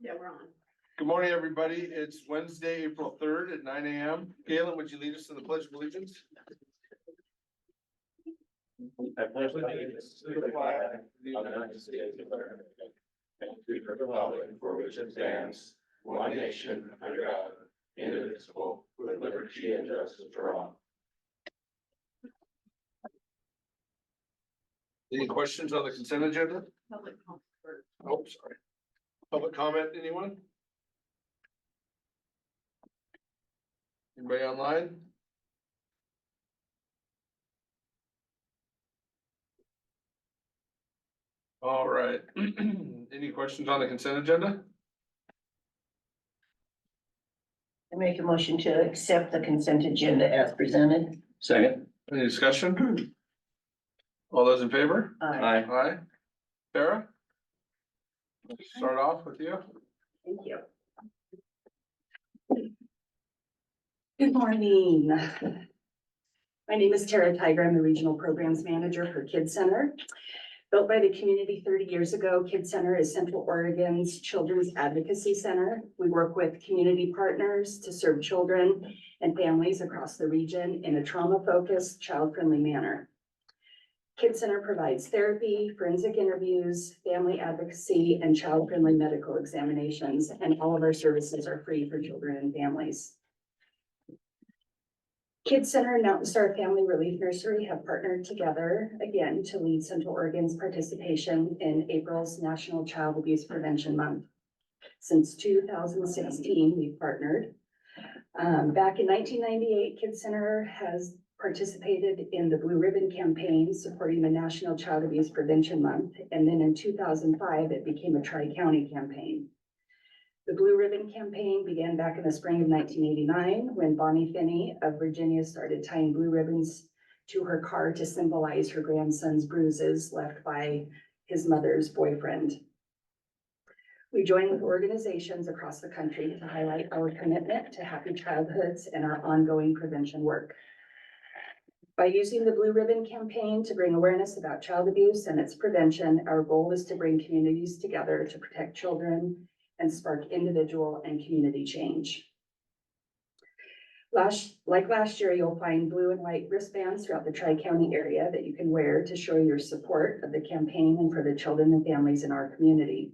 Yeah, we're on. Good morning, everybody. It's Wednesday, April 3rd at 9 a.m. Galen, would you lead us in the Pledge of Allegiance? I pledge allegiance to the flag of the United States of America and to the republic for which it stands, one nation under God, indivisible, with liberty and justice for all. Any questions on the consent agenda? Public comment first. Oh, sorry. Public comment, anyone? Anybody online? All right. Any questions on the consent agenda? I make a motion to accept the consent agenda as presented. Second. Any discussion? All those in favor? Aye. Aye. Sarah? Let's start off with you. Thank you. Good morning. My name is Tara Tiger. I'm the Regional Programs Manager for Kids Center. Built by the community 30 years ago, Kids Center is Central Oregon's Children's Advocacy Center. We work with community partners to serve children and families across the region in a trauma-focused, child-friendly manner. Kids Center provides therapy, forensic interviews, family advocacy, and child-friendly medical examinations, and all of our services are free for children and families. Kids Center and Mountain Star Family Relief Nursery have partnered together again to lead Central Oregon's participation in April's National Child Abuse Prevention Month. Since 2016, we've partnered. Back in 1998, Kids Center has participated in the Blue Ribbon Campaign supporting the National Child Abuse Prevention Month. And then in 2005, it became a Tri-County campaign. The Blue Ribbon Campaign began back in the spring of 1989 when Bonnie Finney of Virginia started tying blue ribbons to her car to symbolize her grandson's bruises left by his mother's boyfriend. We join with organizations across the country to highlight our commitment to happy childhoods and our ongoing prevention work. By using the Blue Ribbon Campaign to bring awareness about child abuse and its prevention, our goal is to bring communities together to protect children and spark individual and community change. Like last year, you'll find blue and white wristbands throughout the Tri-County area that you can wear to show your support of the campaign and for the children and families in our community.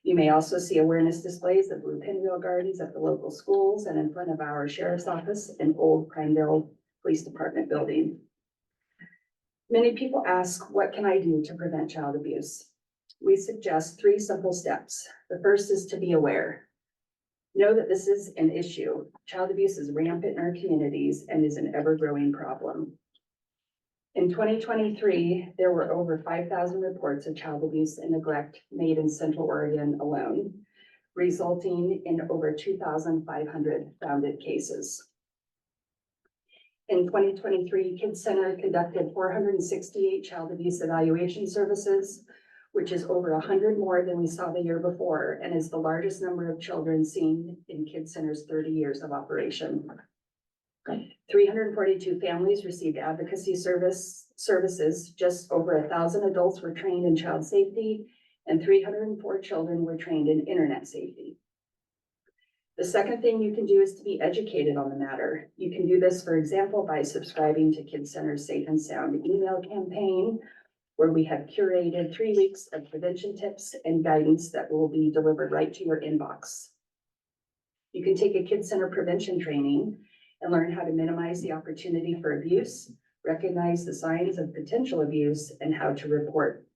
You may also see awareness displays of blue pinwheel gardens at the local schools and in front of our sheriff's office and old Prineville Police Department building. Many people ask, what can I do to prevent child abuse? We suggest 3 simple steps. The first is to be aware. Know that this is an issue. Child abuse is rampant in our communities and is an ever-growing problem. In 2023, there were over 5,000 reports of child abuse and neglect made in Central Oregon alone, resulting in over 2,500 founded cases. In 2023, Kids Center conducted 468 child abuse evaluation services, which is over 100 more than we saw the year before and is the largest number of children seen in Kids Center's 30 years of operation. 342 families received advocacy services. Just over 1,000 adults were trained in child safety and 304 children were trained in internet safety. The second thing you can do is to be educated on the matter. You can do this, for example, by subscribing to Kids Center's Safe and Sound email campaign, where we have curated 3 weeks of prevention tips and guidance that will be delivered right to your inbox. You can take a Kids Center prevention training and learn how to minimize the opportunity for abuse, recognize the signs of potential abuse, and how to report.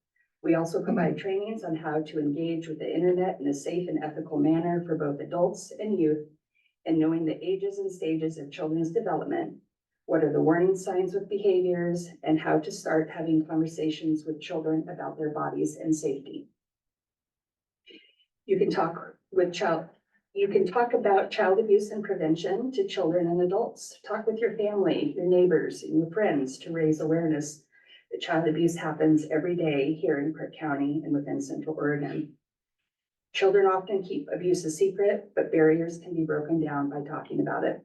We also provide trainings on how to engage with the internet in a safe and ethical manner for both adults and youth, and knowing the ages and stages of children's development. What are the warning signs with behaviors, and how to start having conversations with children about their bodies and safety. You can talk about child abuse and prevention to children and adults. Talk with your family, your neighbors, and your friends to raise awareness that child abuse happens every day here in Crook County and within Central Oregon. Children often keep abuse a secret, but barriers can be broken down by talking about it.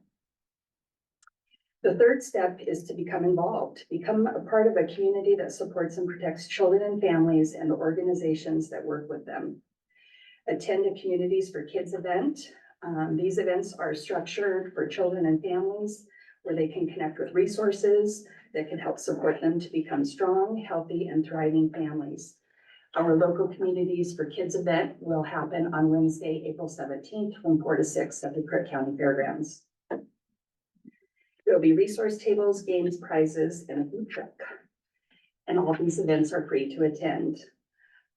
The third step is to become involved, become a part of a community that supports and protects children and families and the organizations that work with them. Attend a Communities for Kids event. These events are structured for children and families where they can connect with resources that can help support them to become strong, healthy, and thriving families. Our local Communities for Kids event will happen on Wednesday, April 17th from 4 to 6 at the Crook County Fairgrounds. There'll be resource tables, games, prizes, and a food truck. And all these events are free to attend.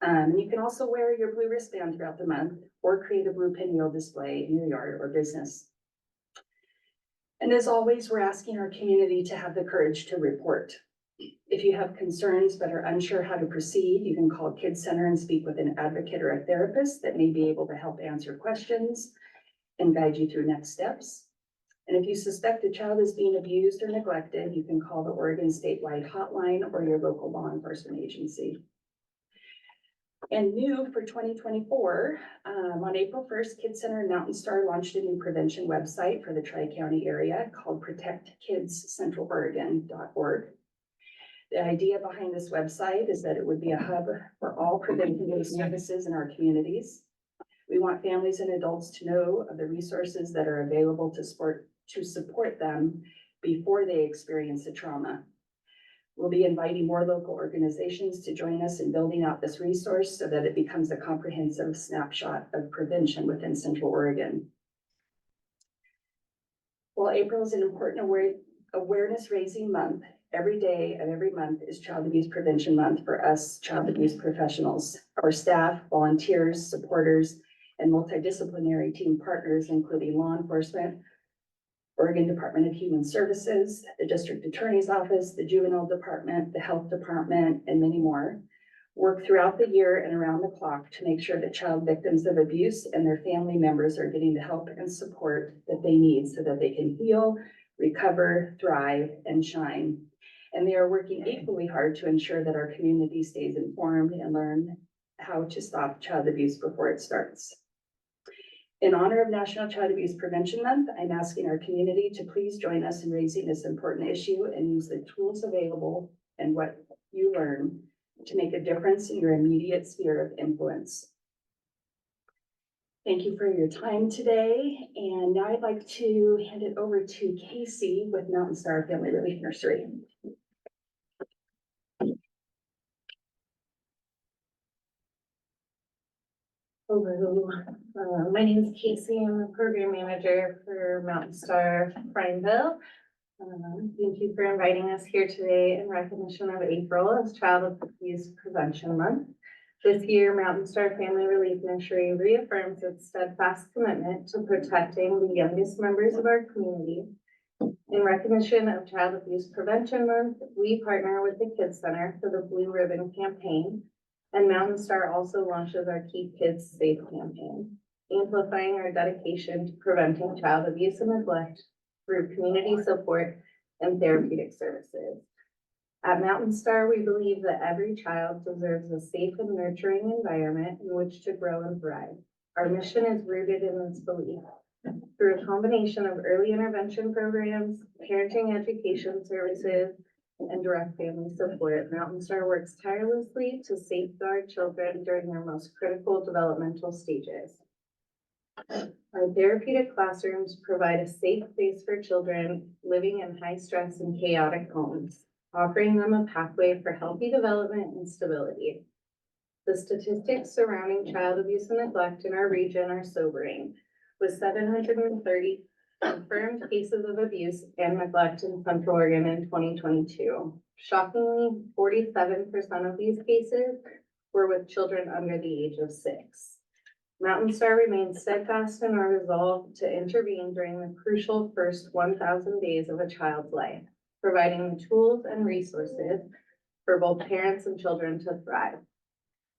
You can also wear your blue wristband throughout the month or create a blue pinwheel display in your yard or business. And as always, we're asking our community to have the courage to report. If you have concerns but are unsure how to proceed, you can call Kids Center and speak with an advocate or a therapist that may be able to help answer questions and guide you through next steps. And if you suspect a child is being abused or neglected, you can call the Oregon statewide hotline or your local law enforcement agency. And new for 2024, on April 1st, Kids Center and Mountain Star launched a new prevention website for the Tri-County area called protectkidscentraloregon.org. The idea behind this website is that it would be a hub for all prevention-based services in our communities. We want families and adults to know of the resources that are available to support them before they experience a trauma. We'll be inviting more local organizations to join us in building out this resource so that it becomes a comprehensive snapshot of prevention within Central Oregon. Well, April is an important awareness raising month. Every day of every month is Child Abuse Prevention Month for us child abuse professionals. Our staff, volunteers, supporters, and multidisciplinary team partners, including law enforcement, Oregon Department of Human Services, the District Attorney's Office, the Juvenile Department, the Health Department, and many more, work throughout the year and around the clock to make sure that child victims of abuse and their family members are getting the help and support that they need so that they can heal, recover, thrive, and shine. And they are working equally hard to ensure that our community stays informed and learn how to stop child abuse before it starts. In honor of National Child Abuse Prevention Month, I'm asking our community to please join us in raising this important issue and use the tools available and what you learn to make a difference in your immediate sphere of influence. Thank you for your time today. And now I'd like to hand it over to Casey with Mountain Star Family Relief Nursery. Hello, my name is Casey. I'm the program manager for Mountain Star Prineville. Thank you for inviting us here today in recognition of April as Child Abuse Prevention Month. This year, Mountain Star Family Relief Nursery reaffirms its steadfast commitment to protecting the youngest members of our community. In recognition of Child Abuse Prevention Month, we partner with the Kids Center for the Blue Ribbon campaign. And Mountain Star also launches our Keep Kids Safe campaign, amplifying our dedication to preventing child abuse and neglect through community support and therapeutic services. At Mountain Star, we believe that every child deserves a safe and nurturing environment in which to grow and thrive. Our mission is rooted in this belief. Through a combination of early intervention programs, parenting education services, and direct family support, Mountain Star works tirelessly to safeguard children during their most critical developmental stages. Our therapeutic classrooms provide a safe space for children living in high stress and chaotic homes, offering them a pathway for healthy development and stability. The statistics surrounding child abuse and neglect in our region are sobering, with 730 confirmed cases of abuse and neglect in Central Oregon in 2022. Shockingly, 47% of these cases were with children under the age of 6. Mountain Star remains steadfast in our resolve to intervene during the crucial first 1,000 days of a child's life, providing the tools and resources for both parents and children to thrive.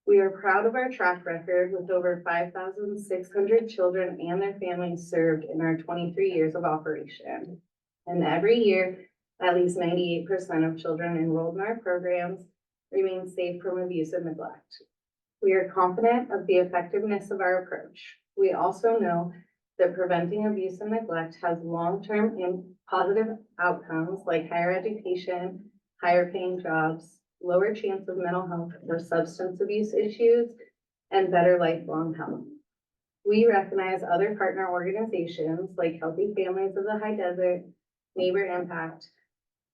We are proud of our track record with over 5,600 children and their families served in our 23 years of operation. And every year, at least 98% of children enrolled in our programs remain safe from abuse and neglect. We are confident of the effectiveness of our approach. We also know that preventing abuse and neglect has long-term and positive outcomes like higher education, higher paying jobs, lower chance of mental health or substance abuse issues, and better lifelong health. We recognize other partner organizations like Healthy Families of the High Desert, Neighbor Impact,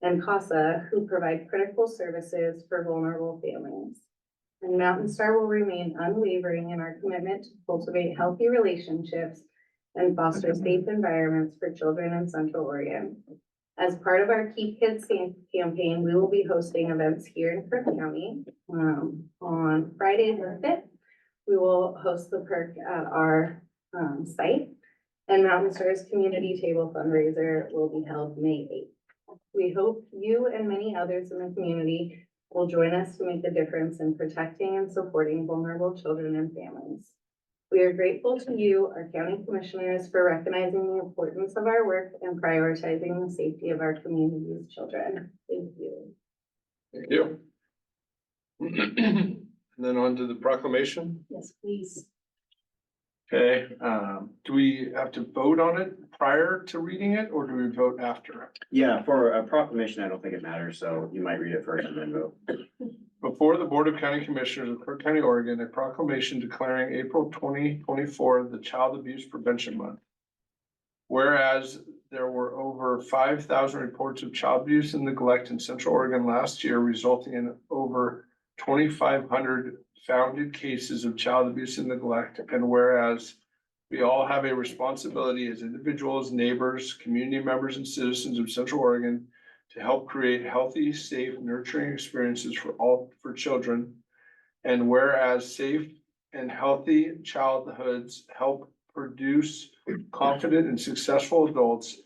and CASA, who provide critical services for vulnerable families. And Mountain Star will remain unwavering in our commitment to cultivate healthy relationships and foster safe environments for children in Central Oregon. As part of our Keep Kids Safe campaign, we will be hosting events here in Crook County. On Friday the 5th, we will host the perk at our site, and Mountain Star's community table fundraiser will be held May 8th. We hope you and many others in the community will join us to make a difference in protecting and supporting vulnerable children and families. We are grateful to you, our county commissioners, for recognizing the importance of our work and prioritizing the safety of our community's children. Thank you. Thank you. And then on to the proclamation. Yes, please. Okay, do we have to vote on it prior to reading it, or do we vote after? Yeah, for a proclamation, I don't think it matters, so you might read it first and then vote. Before the Board of County Commissioners of Crook County, Oregon, a proclamation declaring April 2024 the Child Abuse Prevention Month. Whereas there were over 5,000 reports of child abuse and neglect in Central Oregon last year, resulting in over 2,500 founded cases of child abuse and neglect. And whereas we all have a responsibility as individuals, neighbors, community members, and citizens of Central Oregon to help create healthy, safe, nurturing experiences for children. And whereas safe and healthy childhoods help produce confident and successful adults.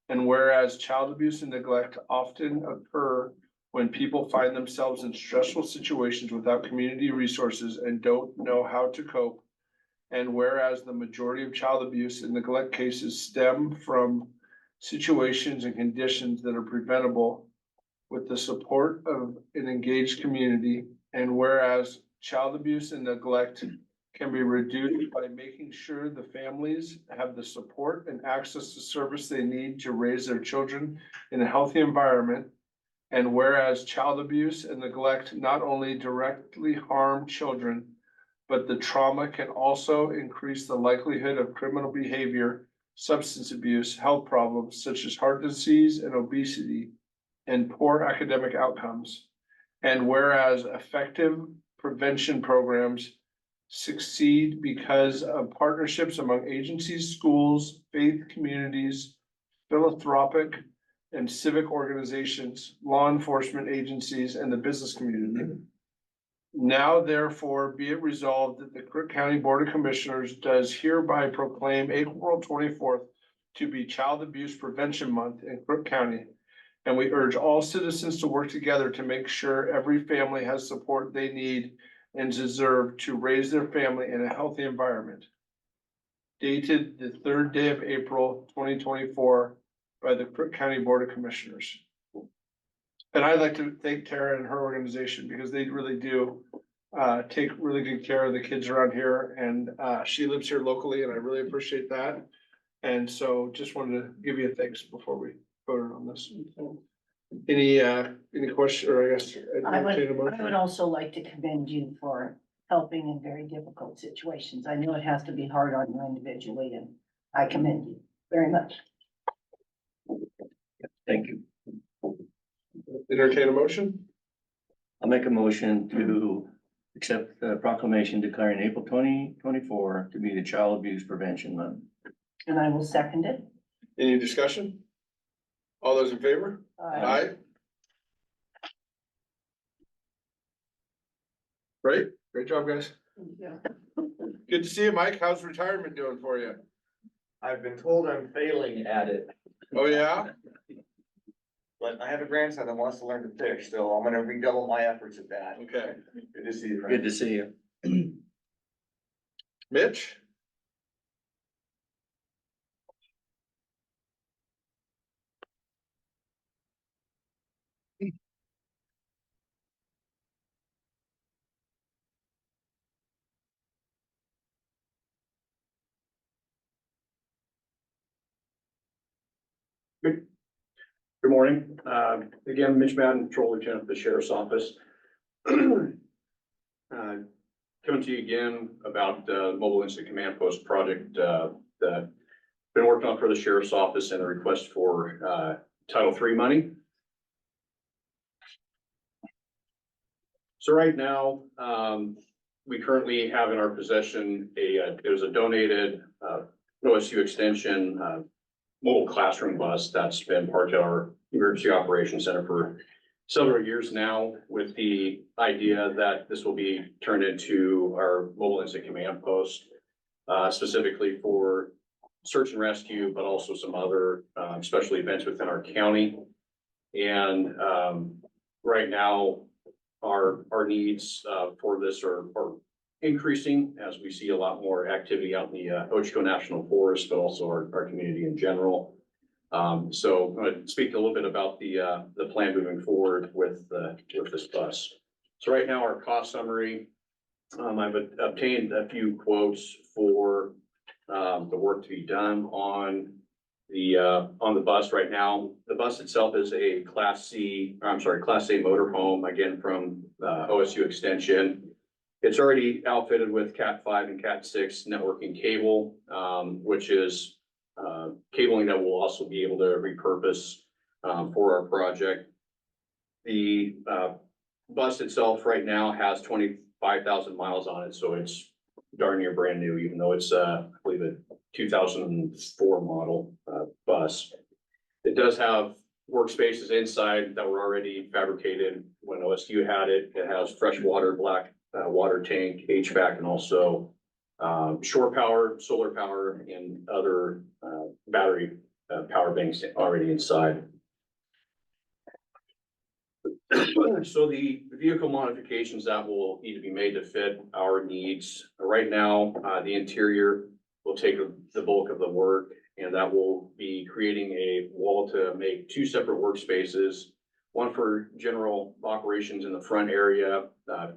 And whereas child abuse and neglect often occur when people find themselves in stressful situations without community resources and don't know how to cope. And whereas the majority of child abuse and neglect cases stem from situations and conditions that are preventable with the support of an engaged community. And whereas child abuse and neglect can be reduced by making sure the families have the support and access to service they need to raise their children in a healthy environment. And whereas child abuse and neglect not only directly harm children, but the trauma can also increase the likelihood of criminal behavior, substance abuse, health problems such as heart disease and obesity, and poor academic outcomes. And whereas effective prevention programs succeed because of partnerships among agencies, schools, faith communities, philanthropic and civic organizations, law enforcement agencies, and the business community. Now therefore be it resolved that the Crook County Board of Commissioners does hereby proclaim April 24th to be Child Abuse Prevention Month in Crook County. And we urge all citizens to work together to make sure every family has support they need and deserve to raise their family in a healthy environment. Dated the 3rd day of April, 2024 by the Crook County Board of Commissioners. And I'd like to thank Tara and her organization because they really do take really good care of the kids around here. And she lives here locally and I really appreciate that. And so just wanted to give you a thanks before we voted on this. Any question, or I guess. I would also like to commend you for helping in very difficult situations. I know it has to be hard on you individually, and I commend you very much. Thank you. Entertain a motion? I'll make a motion to accept the proclamation declaring April 2024 to be the Child Abuse Prevention Month. And I will second it. Any discussion? All those in favor? Aye. Great job, guys. Good to see you, Mike. How's retirement doing for you? I've been told I'm failing at it, Oh, yeah? but I have a grandson that wants to learn to fish, so I'm gonna redouble my efforts at that. Okay. Good to see you, Good friend. to see you. Mitch? Good morning. Again, Mitch Madden, Patrol Lieutenant of the Sheriff's Office. coming to you again about the mobile incident command post project that been working on for the sheriff's office and a request for Title III money. So right now, we currently have in our possession it was a donated OSU extension mobile classroom bus that's been parked at our emergency operations center for several years now, with the idea that this will be turned into our mobile incident command post, specifically for search and rescue, but also some other special events within our county. And right now, our needs for this are increasing as we see a lot more activity out in the Ochoco National Forest, but also our community in general. So I'm going to speak a little bit about the plan moving forward with this bus. So right now, our cost summary, I've obtained a few quotes for the work to be done on the bus right now. The bus itself is a Class A motorhome, again, from OSU Extension. It's already outfitted with Cat 5 and Cat 6 networking cable, which is cabling that we'll also be able to repurpose for our project. The bus itself right now has 25,000 miles on it, so it's darn near brand new, even though it's I believe a 2004 model bus. It does have workspaces inside that were already fabricated when OSU had it. It has fresh water, black water tank, HVAC, and also shore power, solar power, and other battery power banks already inside. So the vehicle modifications that will need to be made to fit our needs. Right now, the interior will take the bulk of the work, and that will be creating a wall to make two separate workspaces, one for general operations in the front area,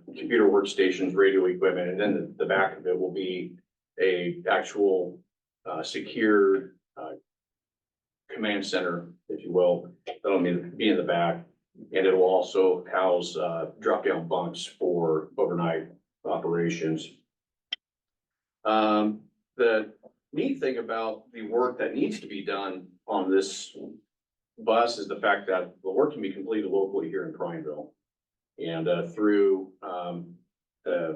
computer workstations, radio equipment, and then the back of it will be a actual secure command center, if you will. That'll be in the back. And it will also house drop-down bunks for overnight operations. The neat thing about the work that needs to be done on this bus is the fact that the work can be completed locally here in Prineville. And through a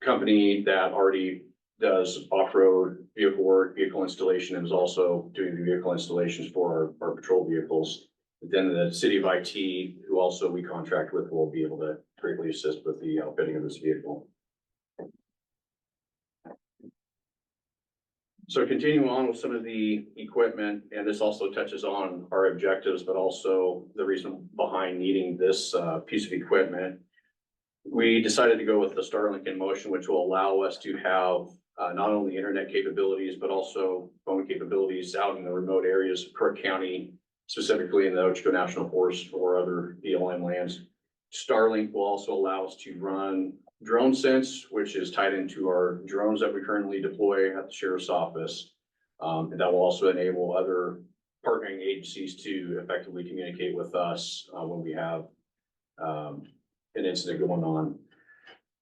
company that already does off-road vehicle work, vehicle installation, and is also doing the vehicle installations for our patrol vehicles. Then the city of IT, who also we contract with, will be able to greatly assist with the outfitting of this vehicle. So continuing on with some of the equipment, and this also touches on our objectives, but also the reason behind needing this piece of equipment. We decided to go with the Starlink in Motion, which will allow us to have not only internet capabilities, but also phone capabilities out in the remote areas of Crook County, specifically in the Ochoco National Forest or other BLM lands. Starlink will also allow us to run drone sense, which is tied into our drones that we currently deploy at the sheriff's office. And that will also enable other partnering agencies to effectively communicate with us when we have an incident going on.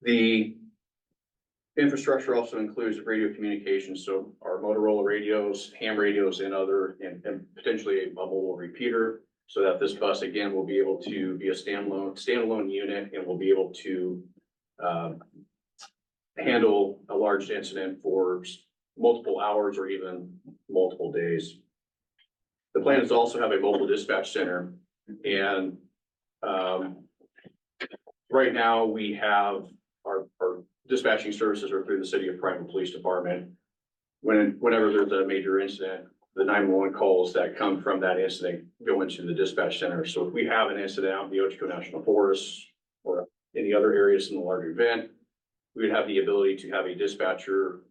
The infrastructure also includes radio communications, so our Motorola radios, ham radios, and potentially a mobile repeater, so that this bus again will be able to be a standalone unit and will be able to handle a large incident for multiple hours or even multiple days. The plan is to also have a mobile dispatch center, and right now we have our dispatching services are through the City of Prineville Police Department. Whenever there's a major incident, the 911 calls that come from that incident go into the dispatch center. So if we have an incident out in the Ochoco National Forest or any other areas in the larger event, we would have the ability to have a dispatcher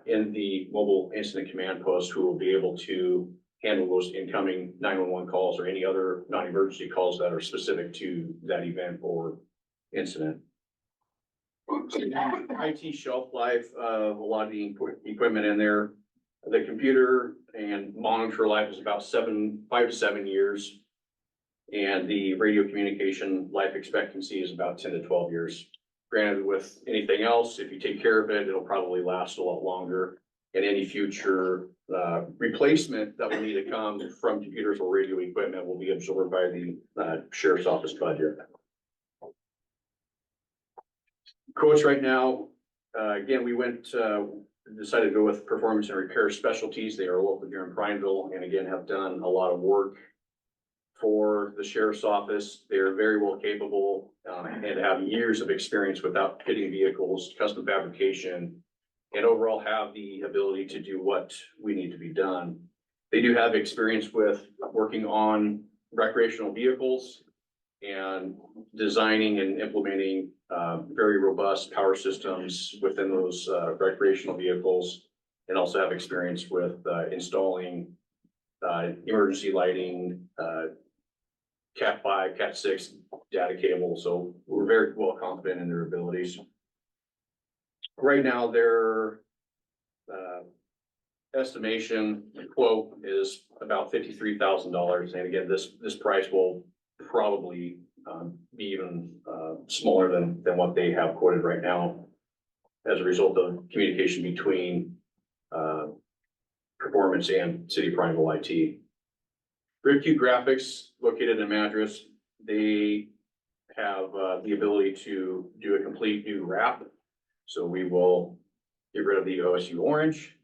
in the mobile incident command post who will be able to handle those incoming 911 calls or any other non-emergency calls that are specific to that event or incident. IT shelf life of a lot of the equipment in there. The computer and monitor life is about 5 to 7 years. And the radio communication life expectancy is about 10 to 12 years Granted, with anything else, if you take care of it, it'll probably last a lot longer. And any future replacement that will need to come from computers or radio equipment will be absorbed by the sheriff's office budget. Quotes right now, again, we decided to go with Performance and Repair Specialties. They are local here in Prineville and again have done a lot of work for the sheriff's office. They are very well capable and have years of experience with outfitting vehicles, custom fabrication, and overall have the ability to do what we need to be done. They do have experience with working on recreational vehicles and designing and implementing very robust power systems within those recreational vehicles, and also have experience with installing emergency lighting, Cat 5, Cat 6 data cable. So we're very well confident in their abilities. Right now, their estimation quote is about $53,000. And again, this price will probably be even smaller than what they have quoted right now as a result of communication between Performance and City of Prineville IT. GridQ Graphics, located in Madras, they have the ability to do a complete new wrap. So we will get rid of the OSU orange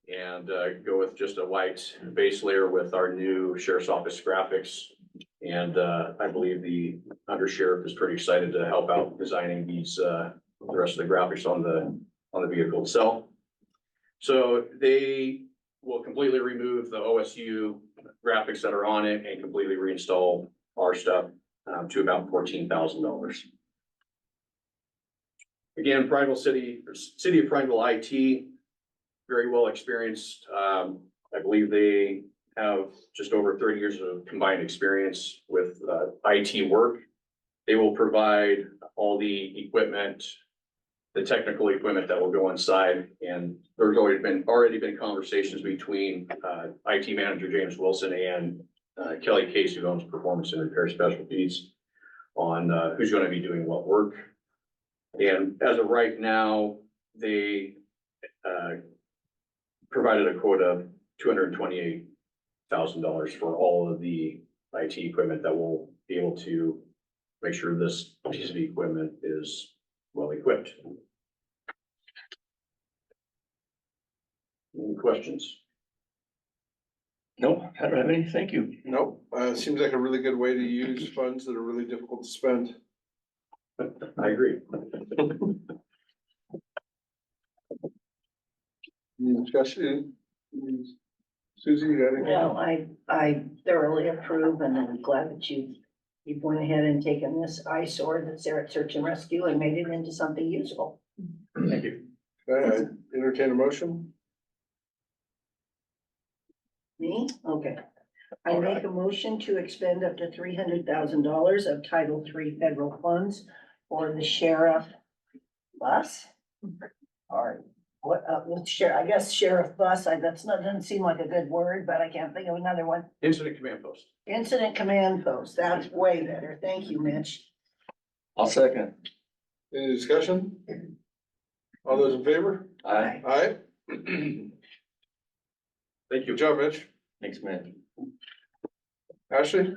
and go with just a white base layer with our new Sheriff's Office graphics. And I believe the undersheriff is pretty excited to help out designing these the rest of the graphics on the vehicle itself. So they will completely remove the OSU graphics that are on it and completely reinstall our stuff to about $14,000. Again, City of Prineville IT, very well experienced. I believe they have just over 30 years of combined experience with IT work. They will provide all the equipment, the technical equipment that will go inside. And there's already been conversations between IT manager James Wilson and Kelly Case, who owns Performance and Repair Specialties, on who's going to be doing what work. And as of right now, they provided a quote of $228,000 for all of the IT equipment that will be able to make sure this piece of equipment is well equipped. Any questions? No, I don't have any, thank you. Nope, seems like a really good way to use funds that are really difficult to spend. I agree. Any discussion? Susie, you got anything? Well, I thoroughly approve, and I'm glad that you've went ahead and taken this eyesore that's there at Search and Rescue and made it into something useful. Thank you. Okay, I entertain a motion. Me? Okay. I make a motion to expend up to $300,000 of Title III federal funds for the sheriff bus. Or what, I guess sheriff bus, doesn't seem like a good word, but I can't think of another one. Incident command post. Incident command post, that's way better. Thank you, Mitch. I'll second. Any discussion? All those in favor? Aye. Aye. Thank you. Good job, Mitch. Thanks, man. Ashley?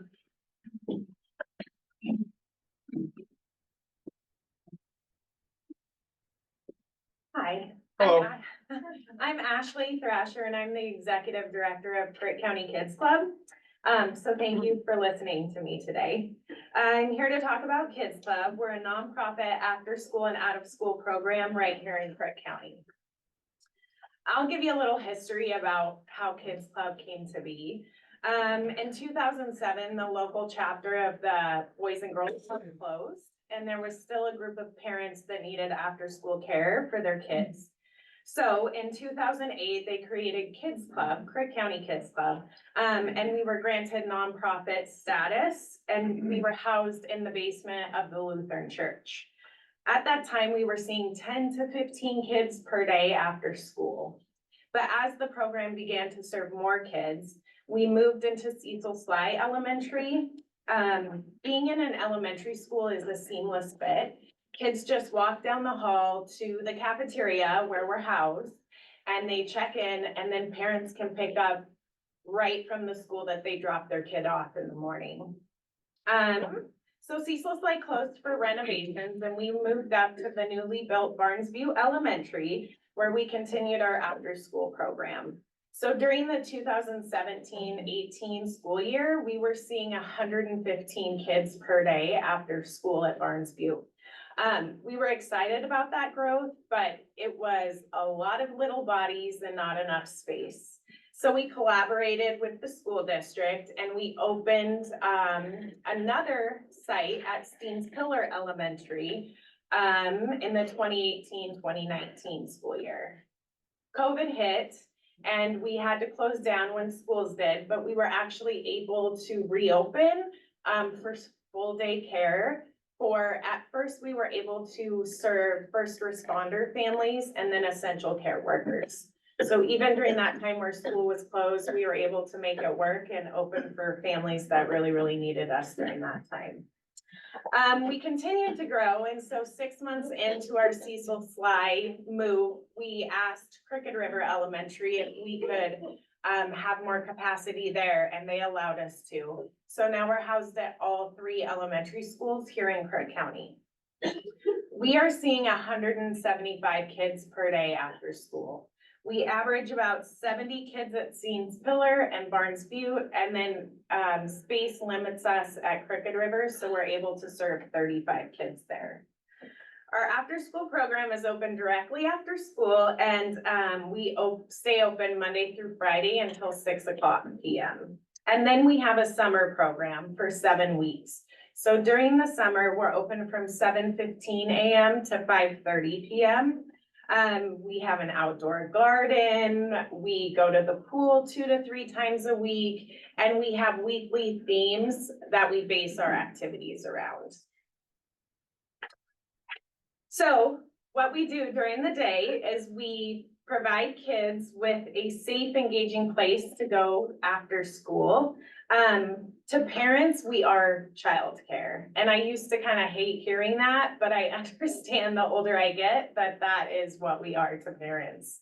Hi. Hello. I'm Ashley Thrasher and I'm the Executive Director of Crook County Kids Club. So thank you for listening to me today. I'm here to talk about Kids Club. We're a nonprofit after school and out of school program right here in Crook County. I'll give you a little history about how Kids Club came to be. In 2007, the local chapter of the Boys and Girls Club closed, and there was still a group of parents that needed after school care for their kids. So in 2008, they created Kids Club, Crook County Kids Club, and we were granted nonprofit status, and we were housed in the basement of the Lutheran Church. At that time, we were seeing 10 to 15 kids per day after school. But as the program began to serve more kids, we moved into Cecil Sly Elementary. Being in an elementary school is a seamless fit. kids just walk down the hall to the cafeteria where we're housed, and they check in, and then parents can pick up right from the school that they drop their kid off in the morning. So Cecil Slide closed for renovations, and we moved up to the newly built Barnesview Elementary, where we continued our after-school program. So during the 2017-18 school year, we were seeing 115 kids per day after school at Barnesview. We were excited about that growth, but it was a lot of little bodies and not enough space. So we collaborated with the school district and we opened another site at Steens Pillar Elementary in the 2018-2019 school year. COVID hit and we had to close down when schools did, but we were actually able to reopen for full day care. At first, we were able to serve first responder families and then essential care workers. So even during that time where school was closed, we were able to make it work and open for families that really, really needed us during that time. We continued to grow, and so 6 months into our Cecil Slide move, we asked Crooked River Elementary if we could have more capacity there, and they allowed us to. So now we're housed at all 3 elementary schools here in Crook County. We are seeing 175 kids per day after school. We average about 70 kids at Steens Pillar and Barnesview, and then space limits us at Crooked River, so we're able to serve 35 kids there. Our after-school program is open directly after school, and we stay open Monday through Friday until 6 o'clock p.m. And then we have a summer program for 7 weeks. So during the summer, we're open from 7:15 a.m. to 5:30 p.m. We have an outdoor garden, we go to the pool 2 to 3 times a week, and we have weekly themes that we base our activities around. So what we do during the day is we provide kids with a safe, engaging place to go after school. To parents, we are childcare. And I used to kind of hate hearing that, but I understand the older I get that that is what we are to parents.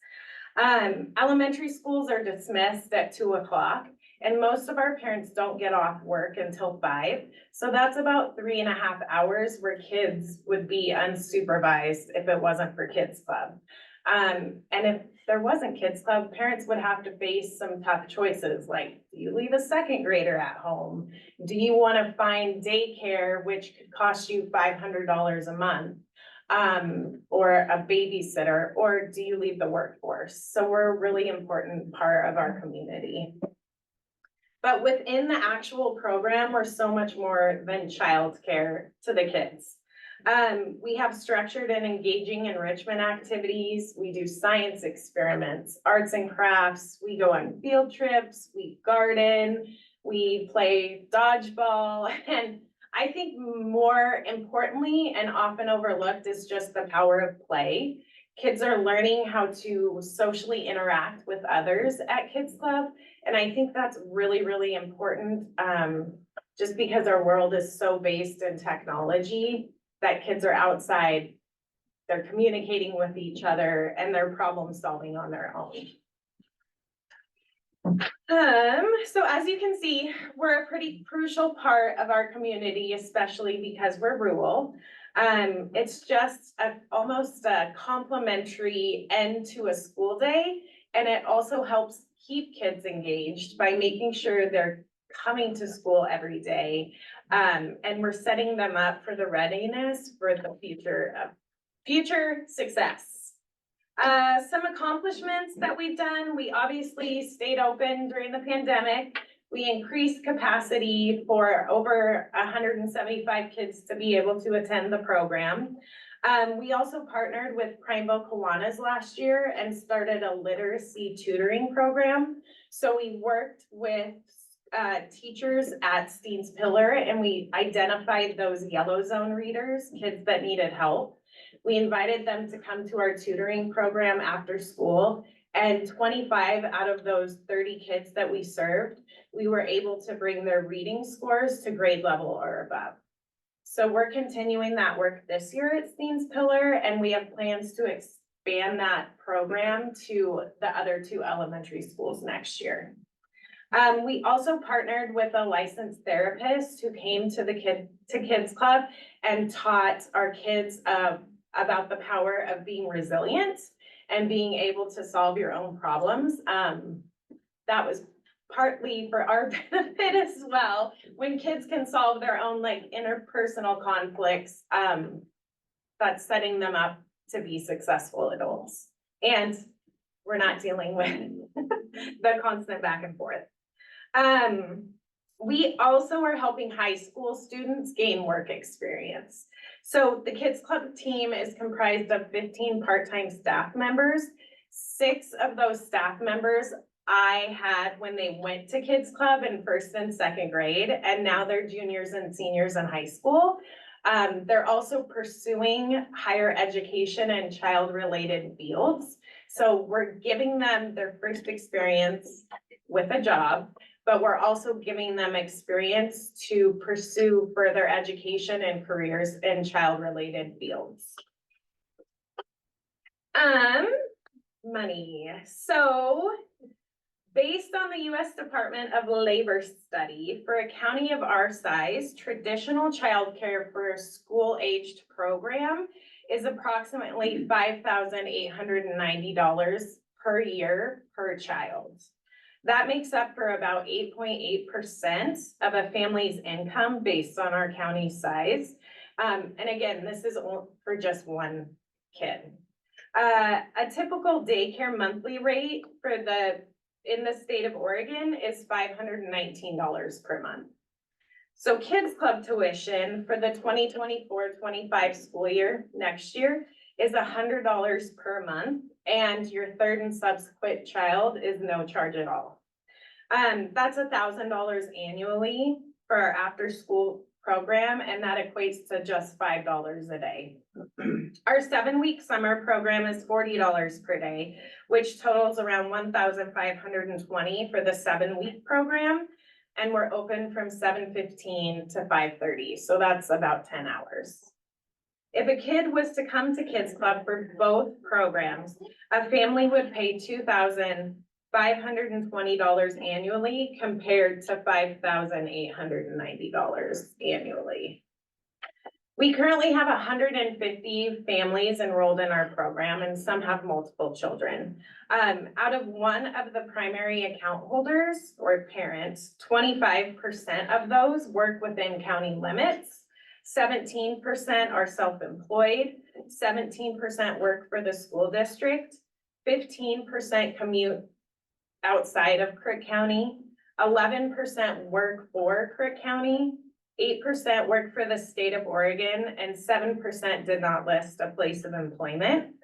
Elementary schools are dismissed at 2 o'clock. And most of our parents don't get off work until 5. So that's about 3.5 hours where kids would be unsupervised if it wasn't for Kids Club. And if there wasn't Kids Club, parents would have to face some tough choices like, do you leave a second grader at home? Do you want to find daycare, which could cost you $500 a month? Or a babysitter, or do you leave the workforce? So we're a really important part of our community. But within the actual program, we're so much more than childcare to the kids. We have structured and engaging enrichment activities. We do science experiments, arts and crafts. We go on field trips, we garden, we play dodgeball. And I think more importantly and often overlooked is just the power of play. Kids are learning how to socially interact with others at Kids Club. And I think that's really, really important just because our world is so based in technology that kids are outside, they're communicating with each other and they're problem solving on their own. So as you can see, we're a pretty crucial part of our community, especially because we're rural. It's just almost a complimentary end to a school day. And it also helps keep kids engaged by making sure they're coming to school every day. And we're setting them up for the readiness for the future success. Some accomplishments that we've done, we obviously stayed open during the pandemic. We increased capacity for over 175 kids to be able to attend the program. We also partnered with Prineville Kiwanis last year and started a literacy tutoring program. So we worked with teachers at Steens Pillar and we identified those yellow zone readers, kids that needed help. We invited them to come to our tutoring program after school, and 25 out of those 30 kids that we served, we were able to bring their reading scores to grade level or above. So we're continuing that work this year at Steens Pillar, and we have plans to expand that program to the other 2 elementary schools next year. We also partnered with a licensed therapist who came to the Kids Club and taught our kids about the power of being resilient and being able to solve your own problems. That was partly for our benefit as well. When kids can solve their own like interpersonal conflicts, that's setting them up to be successful adults. And we're not dealing with the constant back and forth. We also are helping high school students gain work experience. So the Kids Club team is comprised of 15 part-time staff members. 6 of those staff members I had when they went to Kids Club in 1st and 2nd grade, and now they're juniors and seniors in high school. They're also pursuing higher education and child-related fields. So we're giving them their first experience with a job, but we're also giving them experience to pursue further education and careers in child-related fields. Money. So based on the U.S. Department of Labor study, for a county of our size, traditional childcare for a school-aged program is approximately $5,890 per year per child. That makes up for about 8.8% of a family's income based on our county size. And again, this is for just one kid. A typical daycare monthly rate in the state of Oregon is $519 per month. So Kids Club tuition for the 2024-25 school year next year is $100 per month, and your 3rd and subsequent child is no charge at all. That's $1,000 annually for our after-school program, and that equates to just $5 a day. Our 7-week summer program is $40 per day, which totals around $1,520 for the 7-week program. And we're open from 7:15 to 5:30, so that's about 10 hours. If a kid was to come to Kids Club for both programs, a family would pay $2,520 annually compared to $5,890 annually. We currently have 150 families enrolled in our program, and some have multiple children. Out of one of the primary account holders or parents, 25% of those work within county limits. 17% are self-employed, 17% work for the school district, 15% commute outside of Crook County, 11% work for Crook County, 8% work for the state of Oregon, and 7% did not list a place of employment.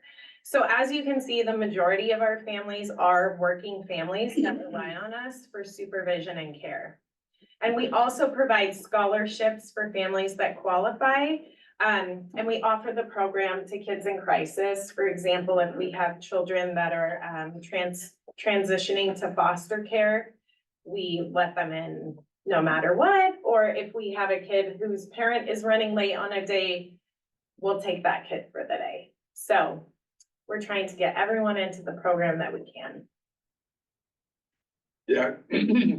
So as you can see, the majority of our families are working families that rely on us for supervision and care. And we also provide scholarships for families that qualify. And we offer the program to kids in crisis. For example, if we have children that are transitioning to foster care, we let them in no matter what. Or if we have a kid whose parent is running late on a day, we'll take that kid for the day. So we're trying to get everyone into the program that we can. Yeah,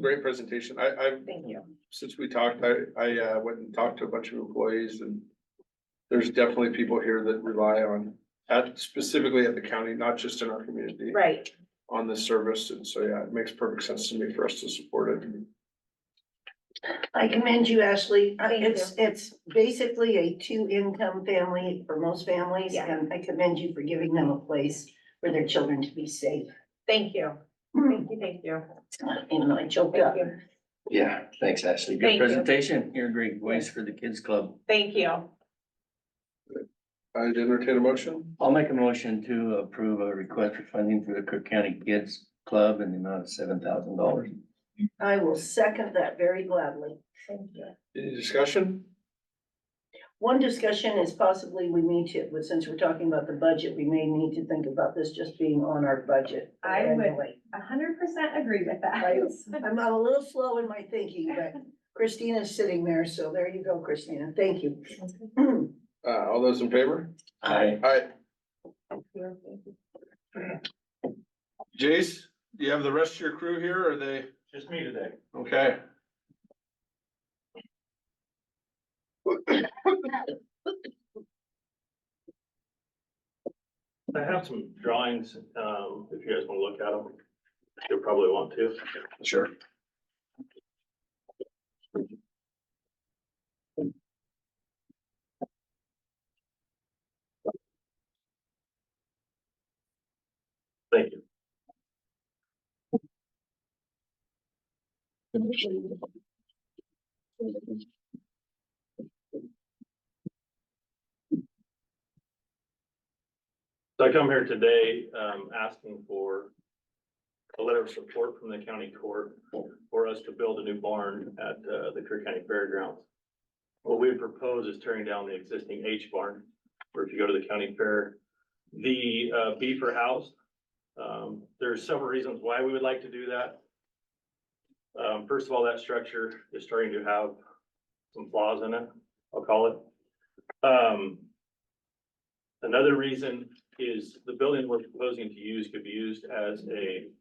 great presentation. Thank you. Since we talked, I went and talked to a bunch of employees, and there's definitely people here that rely on, specifically at the county, not just in our community. Right. On this service, and so, yeah, it makes perfect sense to me for us to support it. I commend you, Ashley. Thank It's basically a 2-income family for most families, Yeah. and I commend you for giving them a place for their children to be safe. Thank you. Thank you. Thank you. Even though I choked up. Thank you. Yeah, thanks, Ashley. Good Thank you. presentation. You're a great voice for the Kids Club. Thank you. I'd entertain a motion. I'll make a motion to approve a request for funding for the Crook County Kids Club in the amount of $7,000. I will second that very gladly. Thank you. Any discussion? One discussion is possibly we need to, but since we're talking about the budget, we may need to think about this just being on our budget. I would annually. 100% agree with that. I'm a little slow in my thinking, but Christina's sitting there, so there you go, Christina. Thank you. All those in favor? Aye. Aye. Jace, do you have the rest of your crew here, or are they, Just me today. okay? I have some drawings, if you guys wanna look at them. You'll probably want to. Sure. Thank you. So I come here today, asking for a letter of support from the county court for us to build a new barn at, the Crook County Fairgrounds. What we propose is tearing down the existing H barn, where if you go to the county fair, the, beef are housed. There's several reasons why we would like to do that. First of all, that structure is starting to have some flaws in it, I'll call it. Another reason is the building we're proposing to use could be used as a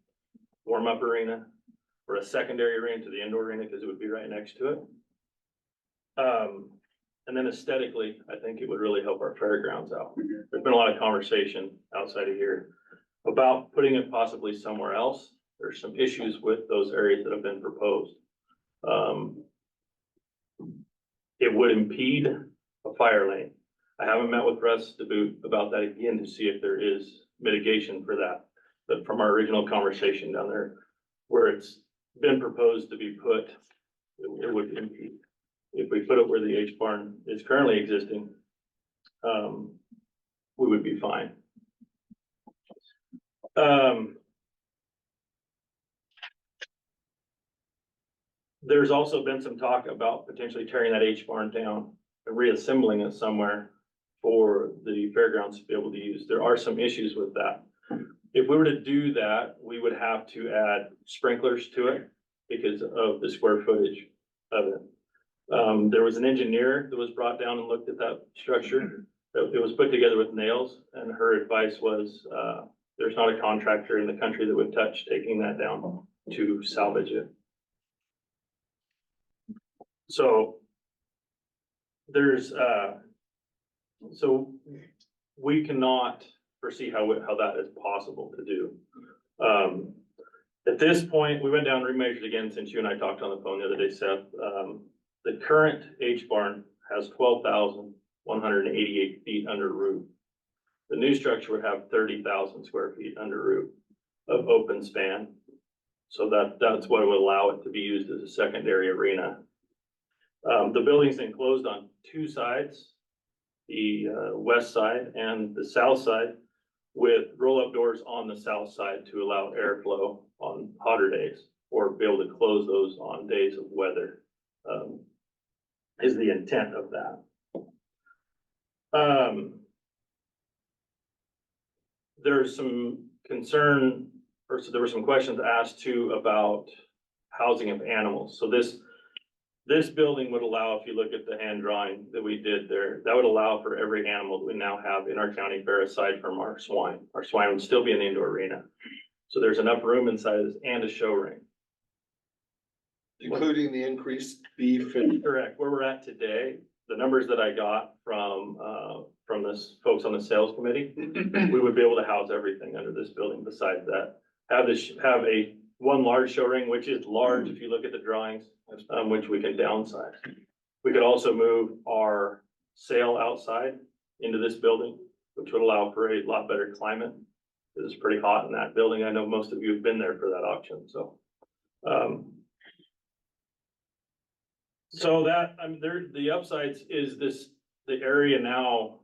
warm-up arena or a secondary arena to the indoor arena, because it would be right next to it. And then aesthetically, I think it would really help our fairgrounds out. There's been a lot of conversation outside of here about putting it possibly somewhere else. There's some issues with those areas that have been proposed. It would impede a fire lane. I haven't met with Russ DeBoot about that again to see if there is mitigation for that. But from our original conversation down there, where it's been proposed to be put, it would impede. If we put it where the H barn is currently existing, we would be fine. There's also been some talk about potentially tearing that H barn down and reassembling it somewhere for the fairgrounds to be able to use. There are some issues with that. If we were to do that, we would have to add sprinklers to it because of the square footage of it. There was an engineer that was brought down and looked at that structure. It was put together with nails, and her advice was, there's not a contractor in the country that would touch taking that down to salvage it. So there's, so we cannot foresee how that is possible to do. At this point, we went down and remeasured again since you and I talked on the phone the other day, Seth. The current H barn has 12,188 feet under roof. The new structure would have 30,000 square feet under roof of open span. So that's what would allow it to be used as a secondary arena. The building's enclosed on two sides, the west side and the south side, with roll-up doors on the south side to allow airflow on hotter days, or be able to close those on days of weather, is the intent of that. There's some concern, or so there were some questions asked too about housing of animals. So this building would allow, if you look at the hand drawing that we did there, that would allow for every animal that we now have in our county fair aside from our swine. Our swine would still be in the indoor arena. So there's enough room inside this and a show ring. Including the increased beef and. Correct. Where we're at today, the numbers that I got from this folks on the sales committee, we would be able to house everything under this building besides that. Have a one large show ring, which is large if you look at the drawings, which we can downsize. We could also move our sail outside into this building, which would allow for a lot better climate. It's pretty hot in that building. I know most of you have been there for that auction, so. So that, I mean, the upsides is the area now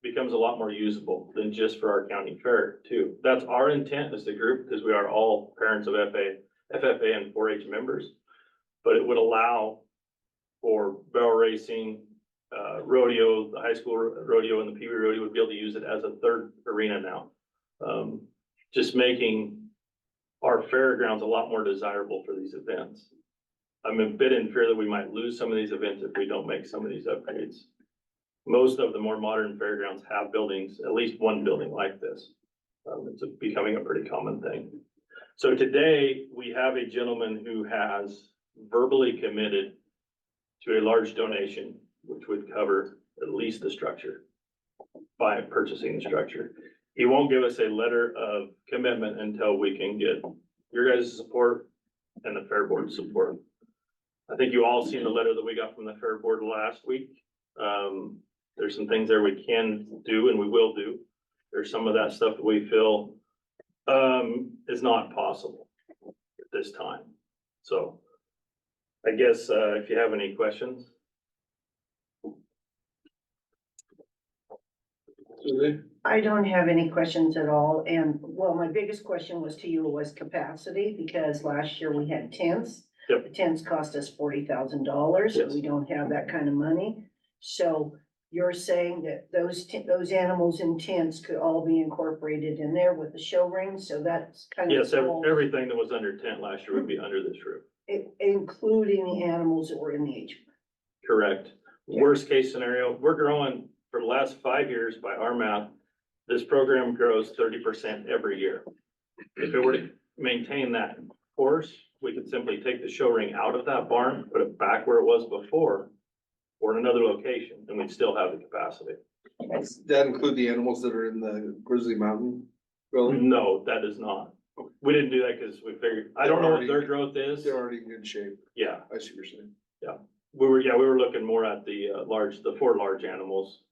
becomes a lot more usable than just for our county fair too. That's our intent as a group, because we are all parents of FFA and 4-H members. But it would allow for barrel racing, rodeo, the high school rodeo and the Pee Wee rodeo would be able to use it as a third arena now. Just making our fairgrounds a lot more desirable for these events. I'm a bit in fear that we might lose some of these events if we don't make some of these upgrades. Most of the more modern fairgrounds have buildings, at least one building like this. It's becoming a pretty common thing. So today, we have a gentleman who has verbally committed to a large donation, which would cover at least the structure, by purchasing the structure. He won't give us a letter of commitment until we can get your guys' support and the fair board support. I think you all seen the letter that we got from the fair board last week. There's some things there we can do and we will do. There's some of that stuff that we feel is not possible at this time. So I guess if you have any questions. Suzie? I don't have any questions at all, and, well, my biggest question was to you was capacity, because last year we had tents. Yep. The tents cost us $40,000, Yes. we don't have that kind of money. So you're saying that those animals in tents could all be incorporated in there with the show ring, so that's kind of. Yes, everything that was under tent last year would be under this roof. Including the animals that were in the age. Correct. Worst case scenario, we're growing for the last 5 years by our math. This program grows 30% every year. If it were to maintain that course, we could simply take the show ring out of that barn, put it back where it was before, or in another location, and we'd still have the capacity. Does that include the animals that are in the Grizzly Mountain building? No, that is not. We didn't do that because we figured, I don't know what their growth is. They're already in good shape. Yeah, I see what you're saying. we were looking more at the the 4 large animals.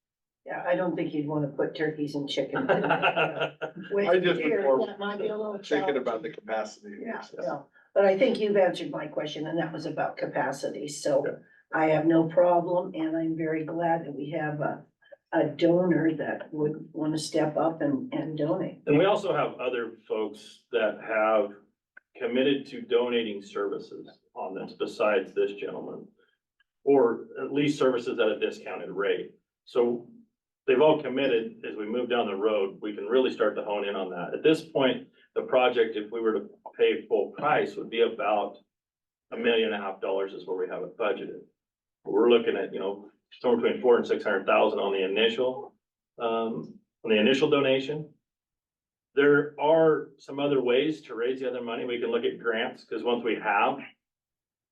Yeah, I don't think you'd want to put turkeys and chickens. in I With just deer, was more that might be a little Thinking about the challenging. capacity. Yeah, yeah, but I think you've answered my question, and that was about capacity, so Okay. I have no problem, and I'm very glad that we have a donor that would want to step up and donate. And we also have other folks that have committed to donating services on this besides this gentleman. Or at least services at a discounted rate. So they've all committed, as we move down the road, we can really start to hone in on that. At this point, the project, if we were to pay full price, would be about $1.5 million is where we have it budgeted. We're looking at, somewhere between 400,000 and 600,000 on the initial donation. There are some other ways to raise the other money. We can look at grants, because once we have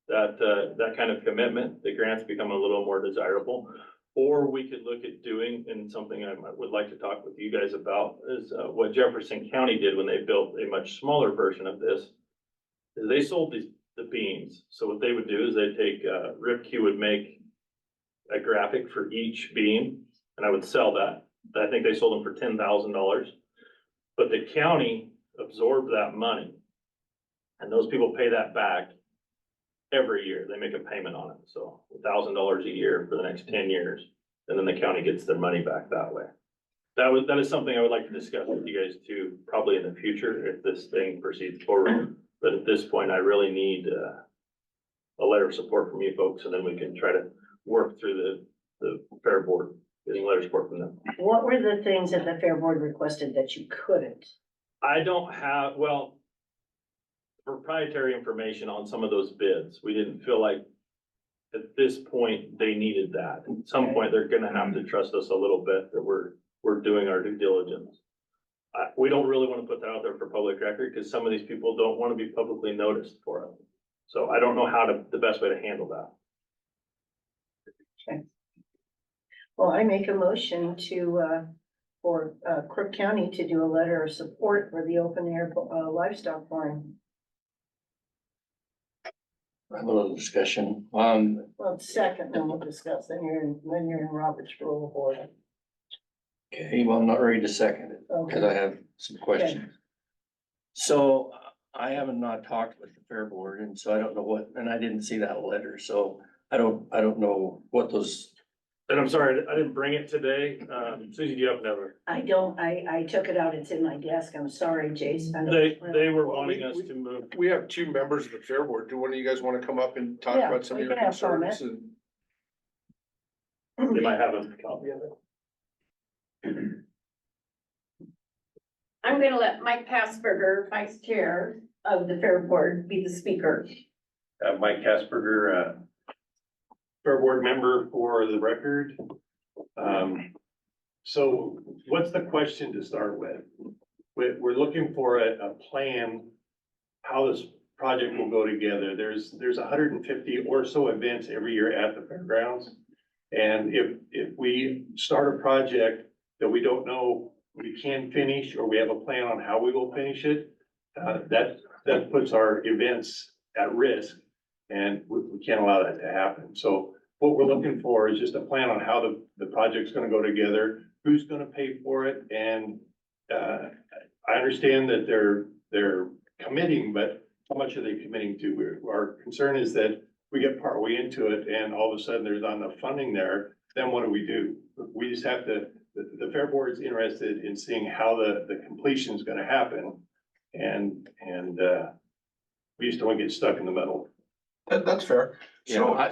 that kind of commitment, the grants become a little more desirable. Or we could look at doing, and something I would like to talk with you guys about, is what Jefferson County did when they built a much smaller version of this. Is they sold the beams. So what they would do is they'd take, Ripke would make a graphic for each beam, and I would sell that. I think they sold them for $10,000. But the county absorbed that money, and those people pay that back every year. They make a payment on it, so $1,000 a year for the next 10 years, and then the county gets their money back that way. That is something I would like to discuss with you guys too, probably in the future if this thing proceeds forward. But at this point, I really need a letter of support from you folks, and then we can try to work through the fair board, getting a letter of support from them. What were the things that the fair board requested that you couldn't? I don't have, proprietary information on some of those bids. We didn't feel like at this point they needed that. At some point, they're gonna have to trust us a little bit that we're doing our due diligence. We don't really want to put that out there for public record because some of these people don't want to be publicly noticed for it. So I don't know the best way to handle that. Well, I make a motion for Crook County to do a letter of support for the open air livestock barn. A little discussion, Well, second, then we'll discuss, then you're in Robert's rule of order. okay, well, I'm not ready to second it, because I have some questions. So I haven't not talked with the fair board, and so I don't know what, and I didn't see that letter, so I don't know what those. And I'm sorry, I didn't bring it today. Susie, do you happen to have I took it out, it's in my desk, I'm sorry, Jason. They were wanting us to move. We have 2 members of the fair board. Do one of you guys want to come up and talk Yeah, about some of we your can have concerns? comment. They might have a copy of it. I'm gonna let Mike Passberger, Vice Chair of the Fair Board, be the speaker. Mike Casperger, Fair Board member for the record. So what's the question to start with? We're looking for a plan, how this project will go together. There's 150 or so events every year at the fairgrounds. And if we start a project that we don't know we can finish, or we have a plan on how we will finish it, that puts our events at risk, and we can't allow that to happen. So what we're looking for is just a plan on how the project's gonna go together, who's gonna pay for it, and I understand that they're committing, but how much are they committing to? Our concern is that we get partway into it and all of a sudden there's not enough funding there, then what do? We just have to, the Fair Board is interested in seeing how the completion is gonna happen. And we just don't want to get stuck in the middle. That's fair. Yeah,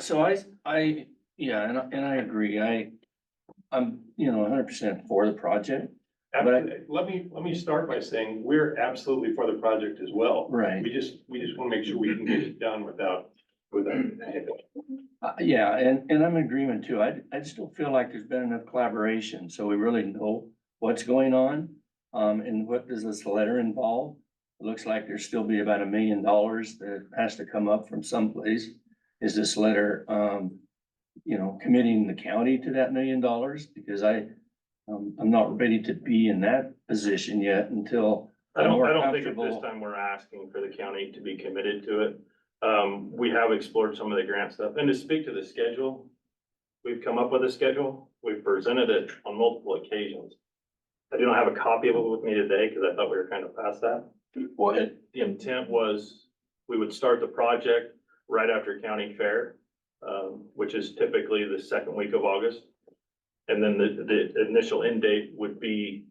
yeah, and I agree. I'm, 100% for the project. But Let me start by saying, we're absolutely for the project as well. Right. We just want to make sure we can get it done without. Yeah, and I'm in agreement too. I just don't feel like there's been enough collaboration, so we really know what's going on. And what does this letter involve? It looks like there's still be about $1 million that has to come up from someplace. Is this letter, committing the county to that $1 million? Because I'm not ready to be in that position yet until I I'm more don't think at this comfortable. time we're asking for the county to be committed to it. We have explored some of the grant stuff, and to speak to the schedule, we've come up with a schedule. We've presented it on multiple occasions. I do not have a copy of it with me today because I thought we were kind of past that. Well, The intent was we would start the project right after county fair, which is typically the second week of August. And then the initial end date would be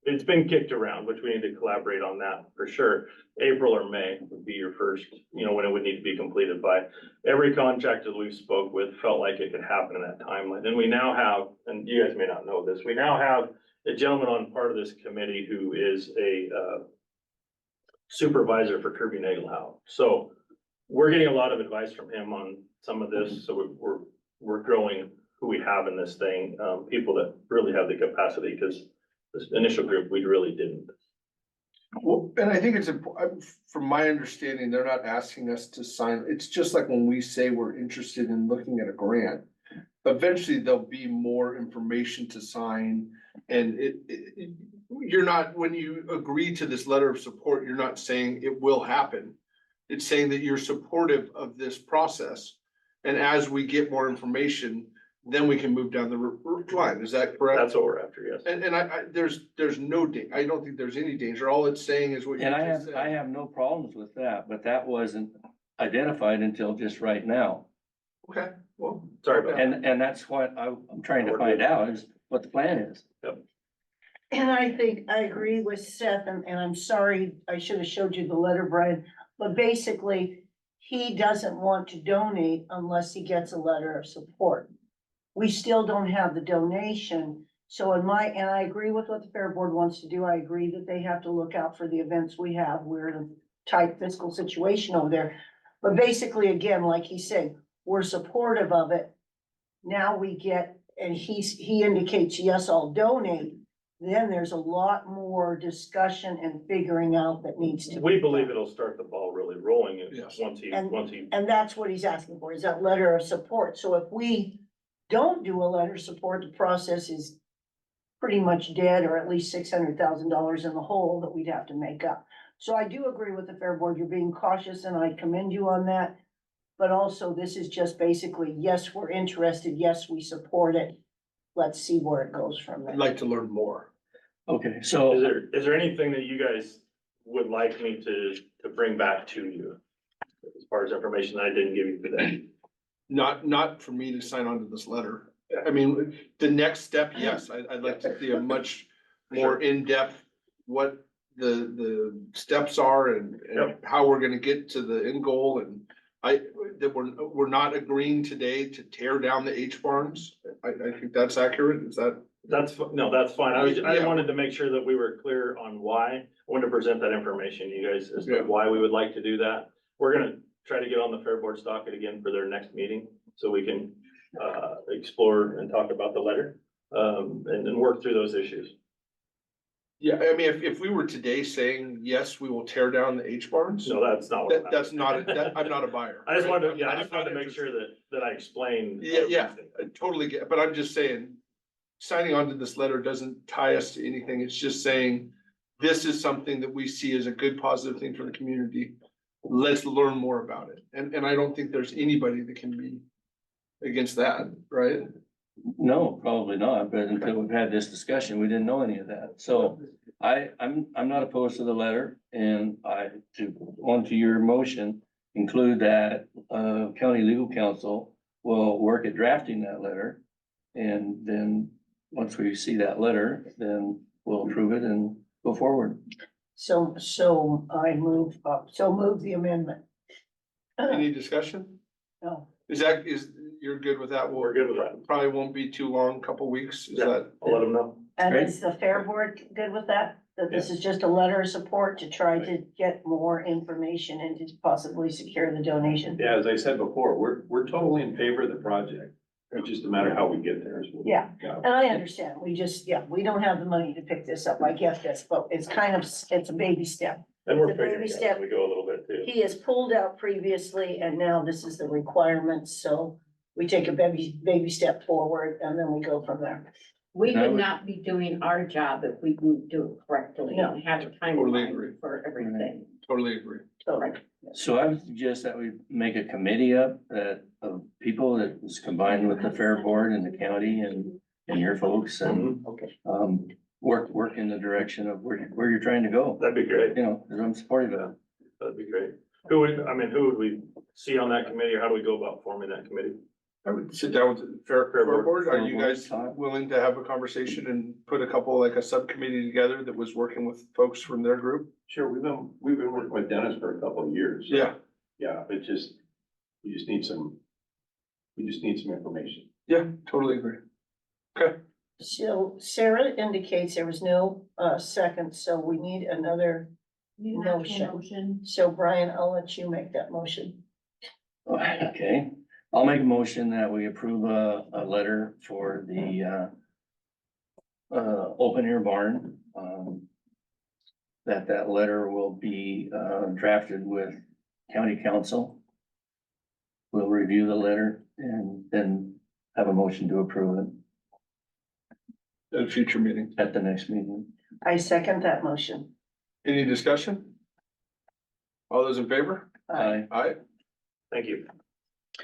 it's been kicked around, which we need to collaborate on that for sure. April or May would be your first, when it would need to be completed by. Every contractor we spoke with felt like it could happen in that timeline. And we now have, and you guys may not know this, we now have a gentleman on part of this committee who is a supervisor for Kirby Nagelhow. So we're getting a lot of advice from him on some of this. So we're growing who we have in this thing, people that really have the capacity, because this initial group, we really didn't. Well, and I think it's important, from my understanding, they're not asking us to sign. It's just like when we say we're interested in looking at a grant. Eventually, there'll be more information to sign, and you're not, when you agree to this letter of support, you're not saying it will happen. It's saying that you're supportive of this process, and as we get more information, then we can move down the line. Is that correct? That's what we're after, yes. And there's no I don't think there's any danger. All it's saying is what you And just said. I have no problems with that, but that wasn't identified until just right now. Okay, well. Sorry about that. And that's what I'm trying to find out is what the plan is. And I think I agree with Seth, and I'm sorry, I should have showed you the letter, Brian, but basically, he doesn't want to donate unless he gets a letter of support. We still don't have the donation, so and I agree with what the Fair Board wants to do. I agree that they have to look out for the events we have. We're in a tight fiscal situation over there. But basically, again, like he said, we're supportive of it. Now we get, and he indicates, yes, I'll donate. Then there's a lot more discussion and figuring out that needs to. We believe it'll start the ball really rolling Yes. once he. And that's what he's asking for, is that letter of support. So if we don't do a letter of support, the process is pretty much dead, or at least $600,000 in the hole that we'd have to make up. So I do agree with the Fair Board. You're being cautious and I commend you on that. But also, this is just basically, yes, we're interested. Yes, we support it. Let's see where it goes from there. I'd like to learn more. Okay, so Is there anything that you guys would like me to bring back to you? As far as information that I didn't give you today? Not for me to sign on to this letter. I mean, the next step, yes, I'd like to see a much more in-depth, what the steps are and how we're gonna get to the end goal. And that we're not agreeing today to tear down the H barns. I think that's accurate. Is that? That's fine. I Yeah. wanted to make sure that we were clear on why. I wanted to present that information, you guys, as Yeah. to why we would like to do that. we're gonna try to get on the Fair Board's docket again for their next meeting, so we can, explore and talk about the letter, and work through those issues. Yeah, I mean, if we were today saying, yes, we will tear down the H barns, So that's not what. that's not, I'm not a buyer. I just right? wanted to, yeah, I I'm just wanted to not make sure that I explained. Yeah, everything. I totally get, but I'm just saying, signing on to this letter doesn't tie us to anything. It's just saying, this is something that we see as a good, positive thing for the community. Let's learn more about it. And I don't think there's anybody that can be against that, right? No, probably not, but until we've had this discussion, we didn't know any of that. So I'm not opposed to the letter, and onto your motion, include that, county legal counsel will work at drafting that letter. And then, once we see that letter, then we'll approve it and go forward. So move the amendment. Any discussion? No, You're good with that? We're good with that. Probably won't be too long, couple weeks. Is Yeah. that? I'll let them know. and Great. is the Fair Board good with that? That this is just a letter of support to try to get more information and to possibly secure the donation? Yeah, as I said before, we're totally in favor of the project. It's just a matter of how we get there. Yeah, and I understand, we don't have the money to pick this up, I get this, but it's a baby step. And we're It's a baby figuring it out step. as we go a little bit too. He has pulled out previously, and now this is the requirement, so we take a baby step forward, and then we go from there. We Now would we- not be doing our job if we didn't do it correctly No. and have a Totally agree. timeline for everything. Totally agree. So, So I would suggest that we make a committee up of people that is combined with the Fair Board and the county and your folks and okay, work in the direction of where you're trying to go. That'd be great. You know, 'cause I'm supportive of it. That'd be great. Who would we see on that committee, or how do we go about forming that committee? I would sit down with the Fair Board. Are you guys Fair Board. willing to have a conversation and put a couple, like a subcommittee together that was working with folks from their group? Sure, we've been working with Dennis for a couple of years. Yeah, Yeah, we just need some information. yeah, totally agree. Okay, so Sarah indicates there was no, second, so we need another motion. So Brian, I'll let you make that motion. Okay, I'll make a motion that we approve a letter for the open air barn. That letter will be drafted with county council. We'll review the letter and then have a motion to approve it at a future meeting. at the next meeting. I second that motion. Any discussion? All those in favor? Aye. Aye. Thank you.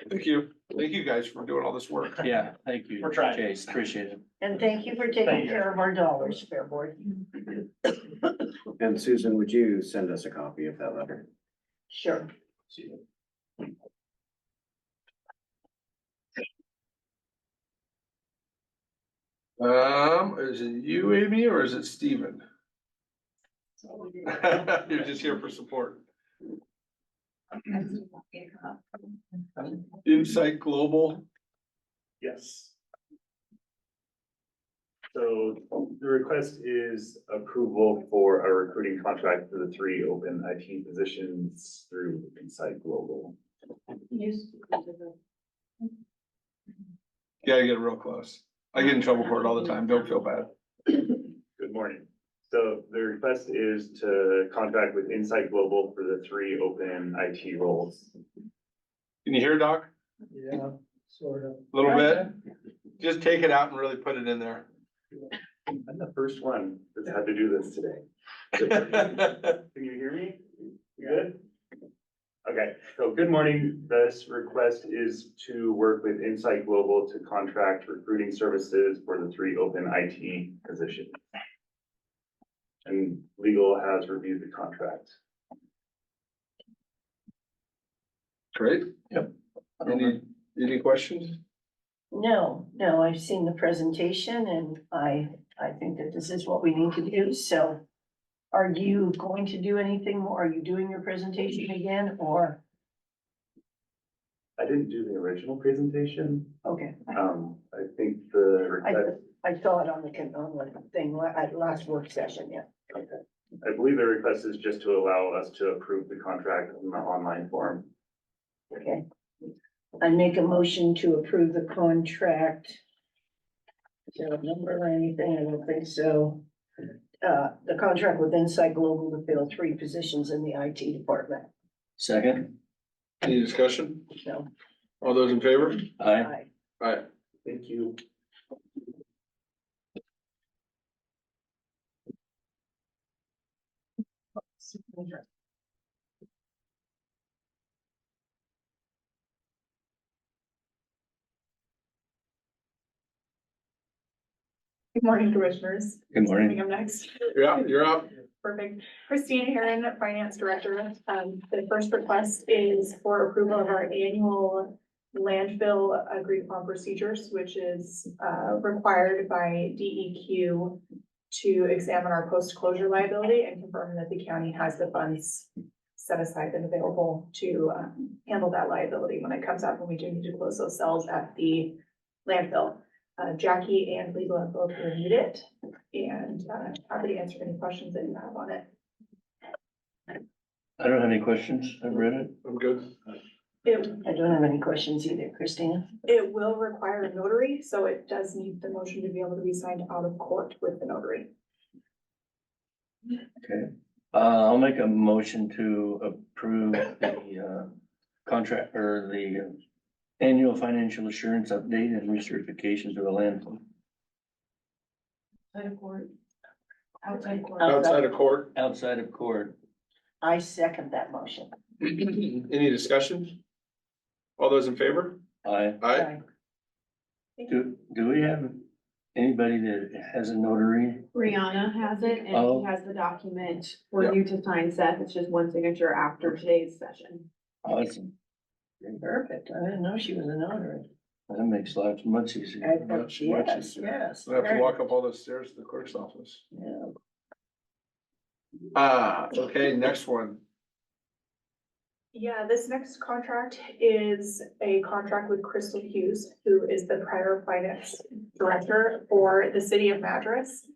Thank you. Thank you guys for doing all this work. Yeah, thank you, We're trying. Chase, appreciate it. And thank you for taking Thank you. care of our dollars, Fair Board. And Susan, would you send us a copy of that letter? Sure. Is it you, Amy, or is it Steven? You're just here for support. Insight Global, Yes. So the request is approval for a recruiting contract for the 3 open IT positions through Insight Global. gotta get real close. I get in trouble for it all the time, don't feel bad. Good morning. So the request is to contract with Insight Global for the 3 open IT roles. Can you hear, Doc? Yeah, sort of. A little bit? Just take it out and really put it in there. I'm the first one that's had to do this today. Can you hear me? You good? Okay, so good morning. This request is to work with Insight Global to contract recruiting services for the 3 open IT positions. And legal has reviewed the contract. Great. Yep. Any questions? No, I've seen the presentation and I think that this is what we need to do, so. Are you going to do anything more? Are you doing your presentation again, or, I didn't do the original presentation. okay, I think the request, I saw it on the thing, at last work session, yeah. I believe believe the request is just to allow us to approve the contract in the online form. Okay. I make a motion to approve the contract. Is there a number or anything? I don't think so. The contract with Insight Global to fill 3 positions in the IT department. Second, Any discussion? No. All those in favor? aye. Aye. Thank you. Good morning, commissioners. Good I think morning. I'm next. Yeah, you're up. Perfect. Christine Herron, Finance Director. The first request is for approval of our annual landfill agreed upon procedures, which is required by DEQ to examine our post-closure liability and confirm that the county has the funds set aside and available to handle that liability when it comes up, when we do need to close those cells at the landfill. Jackie and legal have both reviewed it and happy to answer any questions that you have on it. I don't have any questions. I've read it. I'm good. I don't have any questions either, Christina. It will require a notary, so it does need the motion to be able to be signed out of court with the notary. Okay. I'll make a motion to approve the contract or the annual financial assurance update and recertification to the landfill. Outside of court. Outside court. Outside of court. Outside of court. I second that motion. Any discussion? All those in favor? Aye. Aye. Do we have anybody that has a notary? Brianna has it, and Oh. she has the document for you to sign, Seth. It's just one signature after today's session. Awesome. Perfect. I didn't know she was a notary. That makes life much easier. Much Yes, easier. yes. I have to walk up all those stairs to the clerk's office. Yeah. Okay, next one. Yeah, this next contract is a contract with Crystal Hughes, who is the prior finance director for the city of Madras.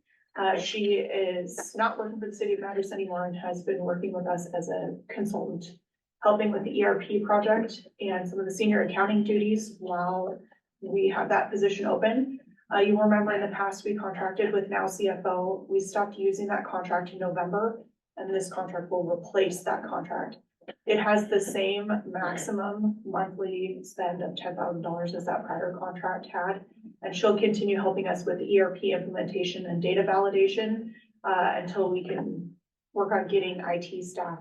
She is not working for the city of Madras anymore and has been working with us as a consultant, helping with the ERP project and some of the senior accounting duties while we have that position open. You remember in the past, we contracted with now CFO. We stopped using that contract in November, and this contract will replace that contract. It has the same maximum monthly spend of $10,000 as that prior contract had. And she'll continue helping us with the ERP implementation and data validation until we can work on getting IT staff,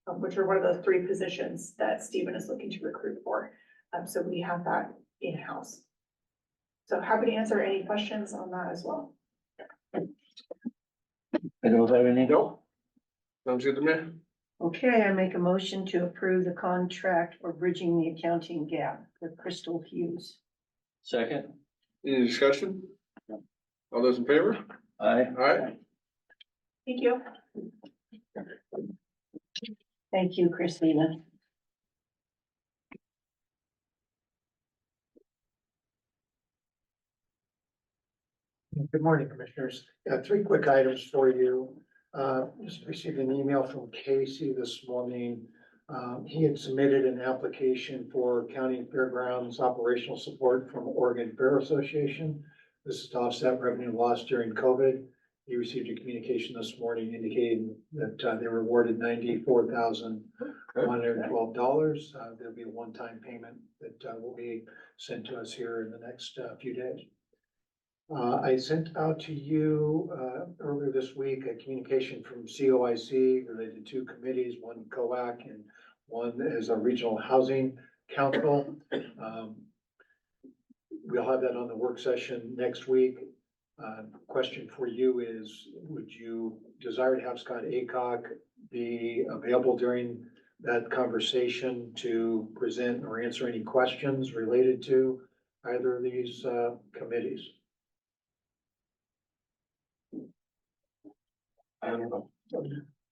which are one of those 3 positions that Stephen is looking to recruit for. So we have that in-house. So happy to answer any questions on that as well. I don't have any. Nope. Sounds good to me. Okay, I make a motion to approve the contract for bridging the accounting gap with Crystal Hughes. Second, Any discussion? All those in favor? aye. Aye. Thank you. Thank you, Christina. Good morning, Commissioners. 3 quick items for you. Just received an email from Casey this morning. He had submitted an application for county fairgrounds operational support from Oregon Fair Association. This is to offset revenue loss during COVID. He received a communication this morning indicating that they were awarded $94,112. There'll be a one-time payment that will be sent to us here in the next few days. I sent out to you earlier this week a communication from COIC related to 2 committees, one COAC and one is a regional housing council. We'll have that on the work session next week. Question for you is, would you desire to have Scott Aycock be available during that conversation to present or answer any questions related to either of these committees? I don't know.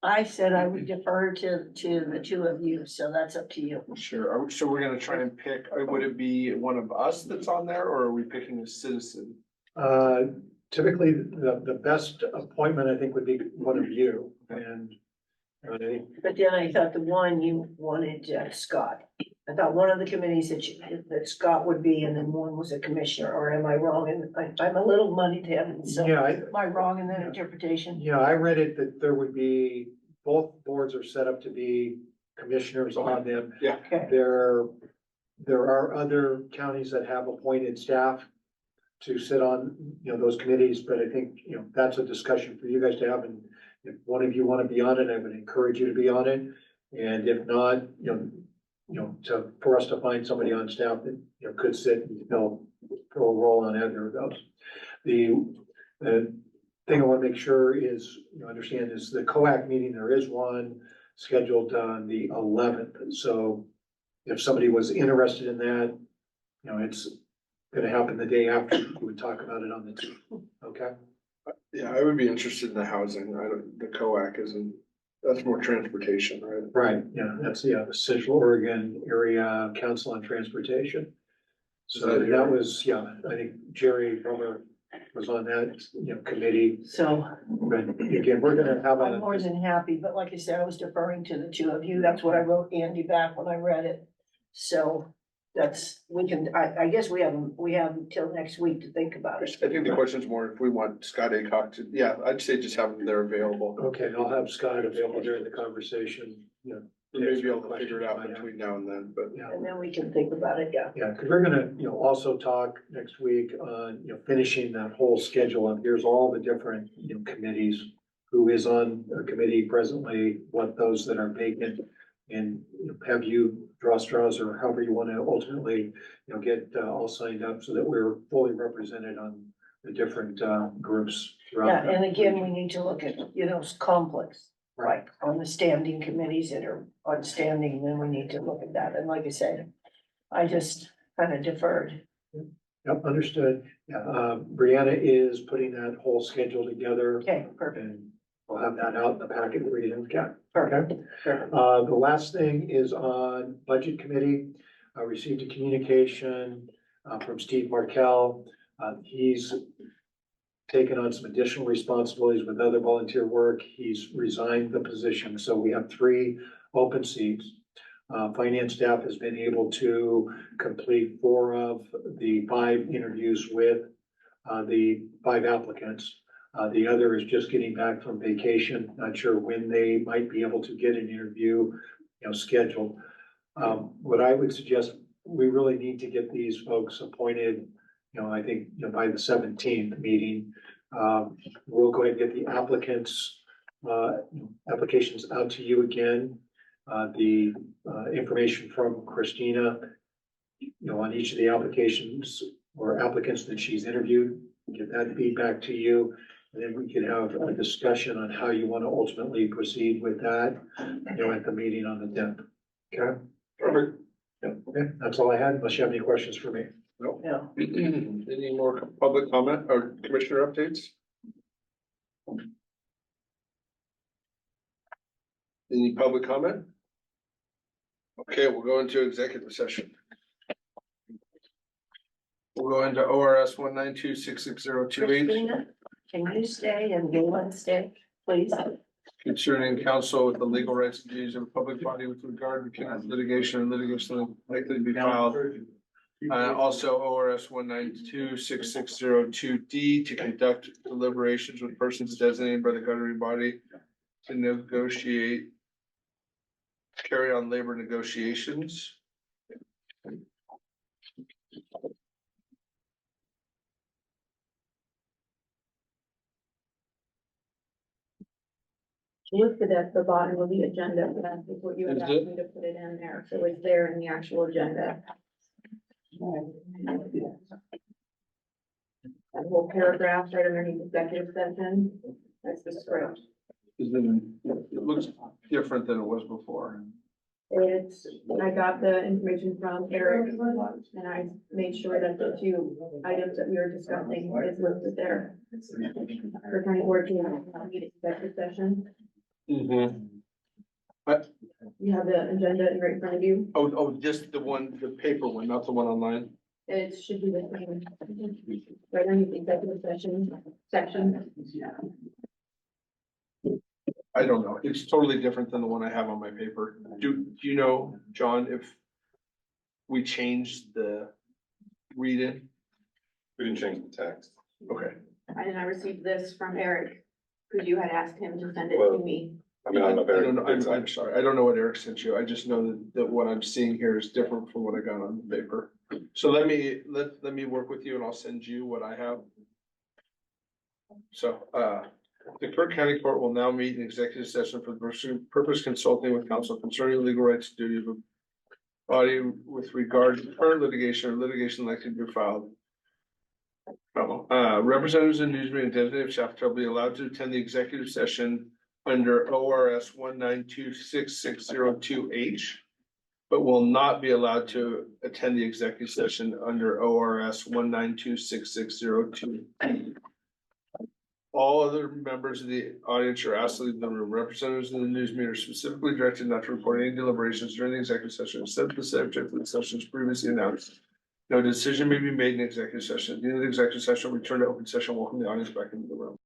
I said I would defer to the 2 of you, so that's up to you. Sure. So we're gonna try and pick, would it be one of us that's on there or are we picking a citizen? Typically, the best appointment, I think, would be one of you. and But then I thought the one you wanted Scott. I thought one of the committees that Scott would be, and then one was a commissioner, or am I wrong? And I'm a little muddied headed, so yeah, am I wrong in that interpretation? yeah, I read it that there would be, both boards are set up to be commissioners on them. Yeah. Okay, There are other counties that have appointed staff to sit on, those committees, but I think, that's a discussion for you guys to have, and if one of you want to be on it, I would encourage you to be on it. And if not, for us to find somebody on staff that, could sit and fill a role on either of those. The thing I want to make sure is, understand is the COAC meeting, there is one scheduled on the 11th. So if somebody was interested in that, it's gonna happen the day after. We would talk about it on the 2nd, okay? Yeah, I would be interested in the housing. The COAC isn't, that's more transportation, right? Right, yeah, that's the Central Oregon Area Council on Transportation. So that was, I think Jerry Romer was on that, committee. so But again, we're gonna have I'm more than happy, but like I said, I was deferring to the two of you. That's what I wrote Andy back when I read it. So I guess we have until next week to think about it. I think the question's more if we want Scott Aycock to, I'd say just have them there available. Okay, I'll have Scott available during the conversation, We may be able to figure it out between now and then, but. Yeah, And then we can think about it, yeah. yeah, because we're gonna, also talk next week on, finishing that whole schedule of here's all the different, committees. Who is on a committee presently, what those that are vacant, and have you draw straws or however you want to ultimately, get all signed up so that we're fully represented on the different groups throughout. Yeah, the and again, we region. need to look at, conflicts, like on the standing committees that are on standing, then we need to look at that. And like I said, I just kind of deferred. Yep, understood. Yeah, Brianna is putting that whole schedule together. Okay, perfect. And we'll have that out in the packet for you to look at. Perfect. Okay. Perfect. The last thing is on Budget Committee. I received a communication from Steve Markel. He's taken on some additional responsibilities with other volunteer work. He's resigned the position, so we have 3 open seats. Finance staff has been able to complete 4 of the 5 interviews with the 5 applicants. The other is just getting back from vacation, not sure when they might be able to get an interview, scheduled. What I would suggest, we really need to get these folks appointed, I think, by the 17th meeting. We'll go ahead and get the applications out to you again. The information from Christina, on each of the applications or applicants that she's interviewed, get that feedback to you. And then we can have a discussion on how you want to ultimately proceed with that, at the meeting on the 10th. Okay? Perfect. Yeah, okay, that's all I had, unless you have any questions for me. Nope. Yeah. Any more public comment or commissioner updates? Any public comment? Okay, we'll go into executive session. We'll go into ORS 1926602H Christina, can you stay and Galen stay, please? concerning counsel with the legal rights and duties of a public body with regard to litigation and litigation likely to be filed. Also ORS 1926602D to conduct deliberations with persons designated by the governing body to negotiate, carry on labor negotiations. Listed at the bottom of the agenda, that is what you had Is asked it? me to put it in there, so it's there in the actual agenda. That whole paragraph right underneath executive session, that's the script. It looks different than it was before. It's, I got the information from Eric, and I made sure that the 2 items that we were discussing is listed there. For county board, you need executive session, Mm-hmm. you have the agenda right in front of you, Oh, just the one, the paper one, not the one online. it should be the same. Right underneath the executive session section. I don't know. It's totally different than the one I have on my paper. Do you know, John, if we changed the read-in? We didn't change the text. Okay. And I received this from Eric, because you had asked him to send it Well, to me. I mean, I don't know if I don't know, Eric- I'm sorry. I don't know what Eric sent you. I just know that what I'm seeing here is different from what I got on the paper. So let me work with you and I'll send you what I have. So, the Crook County Court will now meet in executive session for the purpose consulting with counsel concerning legal rights and duties of body with regard to current litigation or litigation likely to be filed. Representatives and newsmen and designated staff shall be allowed to attend the executive session under ORS 1926602H, but will not be allowed to attend the executive session under ORS 1926602. All other members of the audience are asked to leave the room. Representatives of the news media are specifically directed not to report any deliberations during the executive session, except the subject of the sessions previously announced. No decision may be made in executive session. At the end of the executive session, return to open session, welcome the audience back into the room.